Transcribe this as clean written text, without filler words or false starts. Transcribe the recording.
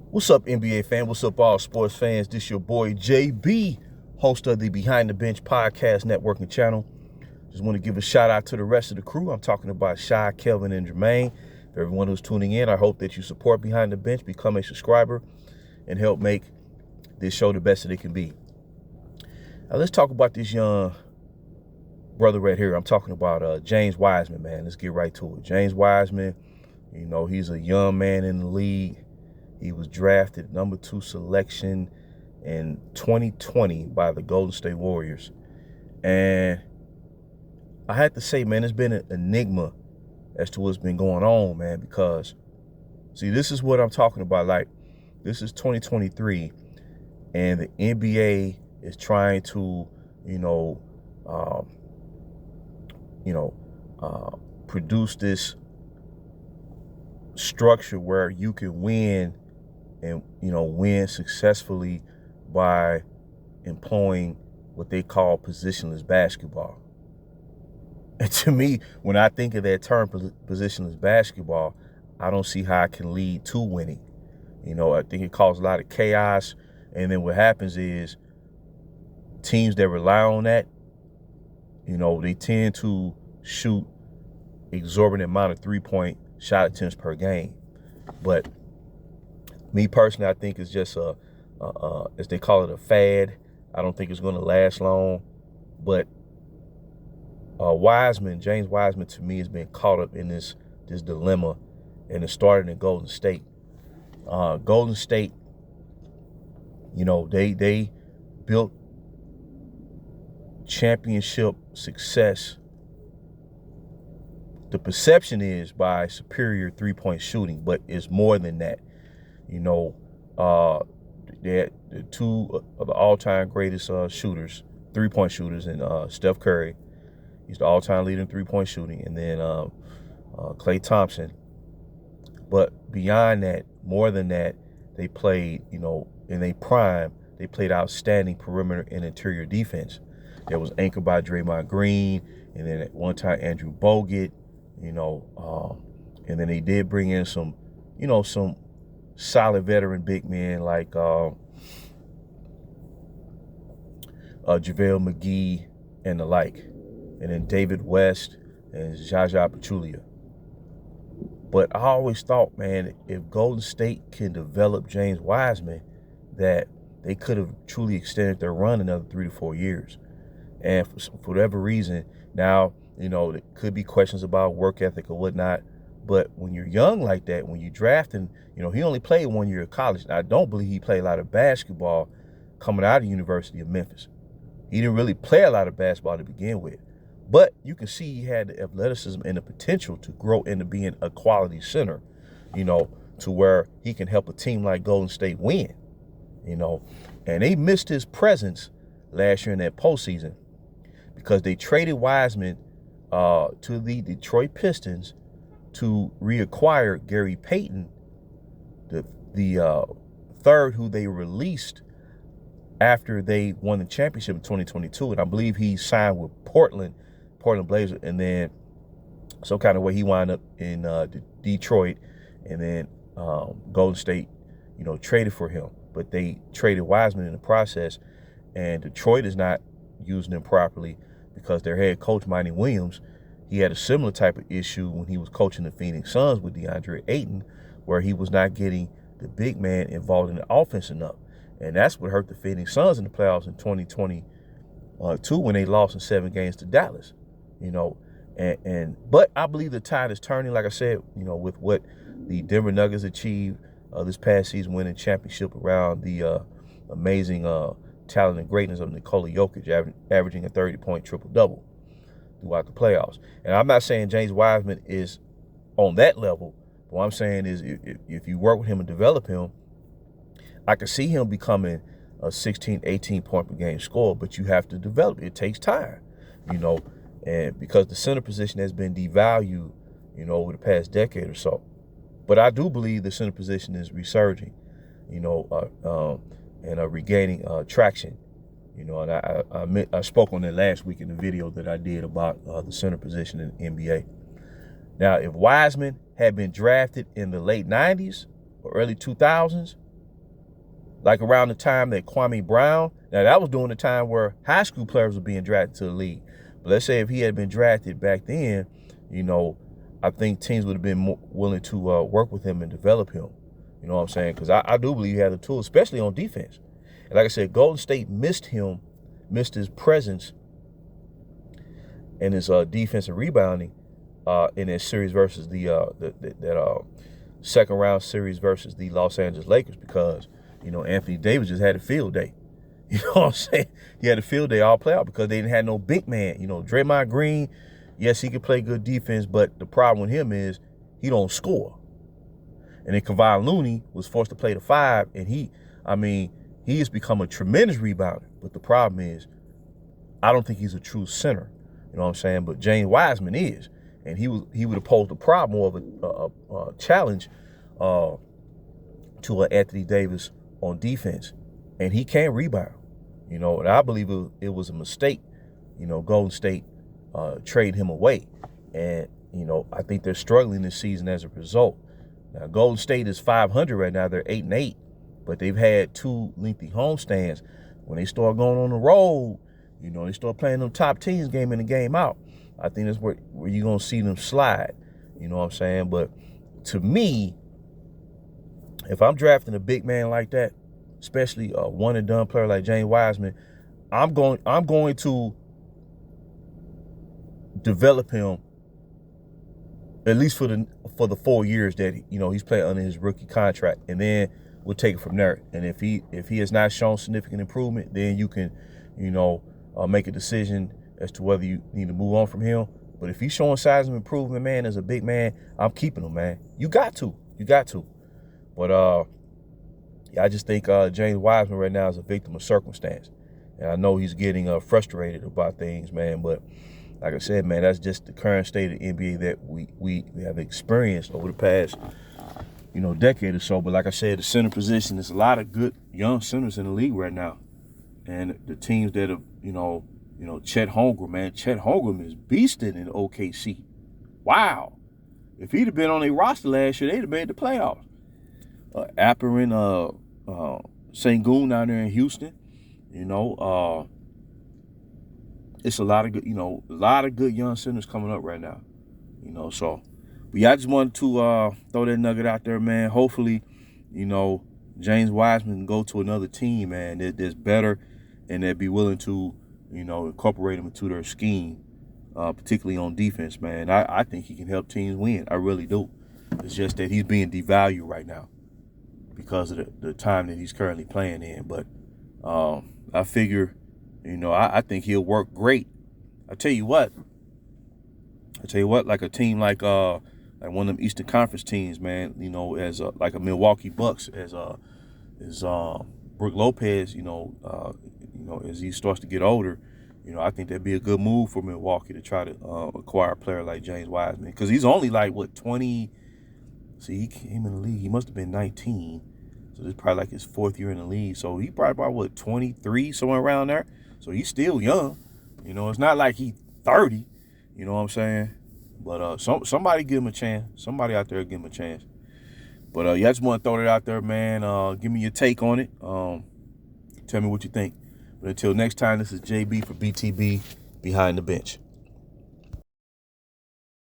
What's up, NBA fan? What's up, all sports fans? This your boy JB, host of the Behind the Bench podcast networking channel. Just want to give a shout out to the rest of the crew. I'm talking about Shy, Kelvin, and Jermaine. For everyone who's tuning in, I hope that you support Behind the Bench, become a subscriber, and help make this show the best that it can be. Now let's talk about this young brother right here. I'm talking about James Wiseman, man. Let's get right to it. James Wiseman, he's a young man in the league. He was drafted number 2 selection in 2020 by the Golden State Warriors. And I had to say, man, it's been an enigma as to what's been going on, man, because, see, this is what I'm talking about. Like, this is 2023, and the NBA is trying to, produce this structure where you can win and win successfully by employing what they call positionless basketball. And to me, when I think of that term, positionless basketball, I don't see how it can lead to winning. I think it causes a lot of chaos, and then what happens is teams that rely on that, they tend to shoot exorbitant amount of 3-point shot attempts per game. But me personally, I think it's just as they call it, a fad. I don't think it's going to last long. But James Wiseman, to me, has been caught up in this dilemma, and it started in Golden State. Golden State, they built championship success. The perception is by superior 3-point shooting, but it's more than that. They're 2 of the all-time greatest shooters, 3-point shooters, and Steph Curry. He's the all-time leader in 3-point shooting, and then Klay Thompson. But beyond that, more than that, they played, in their prime, they played outstanding perimeter and interior defense. That was anchored by Draymond Green, and then at one time Andrew Bogut, and then they did bring in some solid veteran big men like JaVale McGee and the like, and then David West and Zaza Pachulia. But I always thought, man, if Golden State can develop James Wiseman, that they could have truly extended their run another 3 to 4 years. And for whatever reason, now, there could be questions about work ethic or whatnot. But when you're young like that, when you draft him, he only played 1 year of college. I don't believe he played a lot of basketball coming out of the University of Memphis. He didn't really play a lot of basketball to begin with. But you can see he had the athleticism and the potential to grow into being a quality center, to where he can help a team like Golden State win, And they missed his presence last year in that postseason because they traded Wiseman to the Detroit Pistons to reacquire Gary Payton, the third who they released after they won the championship in 2022. And I believe he signed with Portland Blazers, and then some kind of way he wound up in Detroit, and then Golden State, traded for him. But they traded Wiseman in the process, and Detroit is not using him properly because their head coach, Monty Williams, he had a similar type of issue when he was coaching the Phoenix Suns with DeAndre Ayton, where he was not getting the big man involved in the offense enough. And that's what hurt the Phoenix Suns in the playoffs in 2022 when they lost in 7 games to Dallas. But I believe the tide is turning, like I said, with what the Denver Nuggets achieved this past season, winning championship around the amazing talent and greatness of Nikola Jokic, averaging a 30-point triple-double throughout the playoffs. And I'm not saying James Wiseman is on that level. What I'm saying is if you work with him and develop him, I can see him becoming a 16, 18-point per game scorer, but you have to develop it. It takes time, and because the center position has been devalued, over the past decade or so. But I do believe the center position is resurging, and regaining traction. And I spoke on that last week in the video that I did about the center position in the NBA. Now, if Wiseman had been drafted in the late 90s or early 2000s, Like around the time that Kwame Brown, now that was during the time where high school players were being drafted to the league. But let's say if he had been drafted back then, you know, I think teams would have been more willing to work with him and develop him. You know what I'm saying? Because I do believe he had the tools, especially on defense. And like I said, Golden State missed his presence and his defensive rebounding in that series versus that second round series versus the Los Angeles Lakers, because, you know, Anthony Davis just had a field day. You know what I'm saying? He had a field day all playoff because they didn't have no big man. You know, Draymond Green, yes, he can play good defense, but the problem with him is he don't score. And then Kevon Looney was forced to play the 5, and he has become a tremendous rebounder. But the problem is, I don't think he's a true center. You know what I'm saying? But James Wiseman is. And he would have posed a problem, more of a challenge to Anthony Davis on defense. And he can rebound. You know, and I believe it was a mistake, you know, Golden State trade him away. And, you know, I think they're struggling this season as a result. Now, Golden State is 500 right now. They're 8-8, but they've had 2 lengthy homestands. When they start going on the road, you know, they start playing them top teams game in and game out, I think that's where you're going to see them slide. You know what I'm saying? But to me, if I'm drafting a big man like that, especially a one-and-done player like James Wiseman, I'm going to develop him at least for the 4 years that, you know, he's playing under his rookie contract, and then we'll take it from there. And if he has not shown significant improvement, then you can, you know, make a decision as to whether you need to move on from him. But if he's showing signs of improvement, man, as a big man, I'm keeping him, man. You got to. But yeah, I just think James Wiseman right now is a victim of circumstance. And I know he's getting frustrated about things, man. But like I said, man, that's just the current state of the NBA that we have experienced over the past, you know, decade or so. But like I said, the center position, there's a lot of good young centers in the league right now. And the teams that have, you know, Chet Holmgren, man. Chet Holmgren is beasting in OKC. Wow. If he'd have been on a roster last year, they'd have made the playoffs. Apperin, Sengun down there in Houston, you know, it's a lot of good young centers coming up right now, you know. So, but yeah, I just wanted to throw that nugget out there, man. Hopefully, you know, James Wiseman can go to another team, man, that's better, and they'd be willing to, you know, incorporate him into their scheme, particularly on defense, man. I think he can help teams win. I really do. It's just that he's being devalued right now because of the time that he's currently playing in. But I figure, you know, I think he'll work great. I tell you what, like a team like one of them Eastern Conference teams, man, you know, as like a Milwaukee Bucks, as Brook Lopez, you know, as he starts to get older, you know, I think that'd be a good move for Milwaukee to try to acquire a player like James Wiseman, because he's only like, what, 20? See, he came in the league, he must have been 19. So this is probably like his 4th year in the league. So he probably about, what, 23, somewhere around there. So he's still young. You know, it's not like he's 30. You know what I'm saying? But somebody give him a chance. Somebody out there give him a chance. But yeah, I just want to throw it out there, man. Give me your take on it. Tell me what you think. But until next time, this is JB for BTB Behind the Bench.